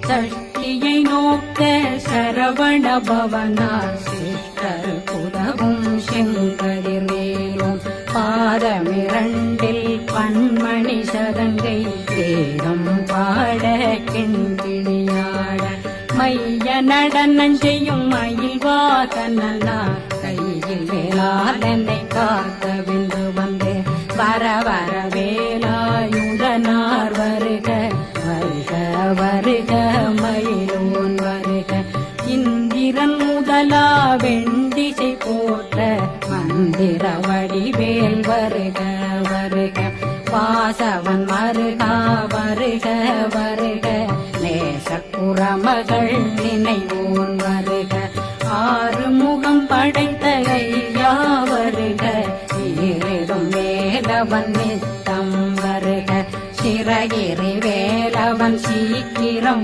சஷ்டியை நோக்க சரவண பவனார் சிஷ்டர் புதவும் செங்கதிர்வேலும் பாதமிரண்டில் பன்மணி சதங்கை வேதம் பாட கிண்கிணியாட மைய நடனம் செய்யும் மயில் வாசனா கையில் வேளாளனை காக்க விந்து வந்து வர வர வேலாயுதனார் வருக வருக வருக மயிலோன் வருக இந்திரன் முதலா வெண்டிசை போற்ற மந்திர வடிவேல் வருக வருக வாசவன் மருகா வருக வருக நேசக்குறமகள் நினைவோன் வருக ஆறு முகம் படைத்த ஐயா வருக ஈரிடும் வேலவன் நித்தம் வருக சிறகிரி வேலவன் சீக்கிரம்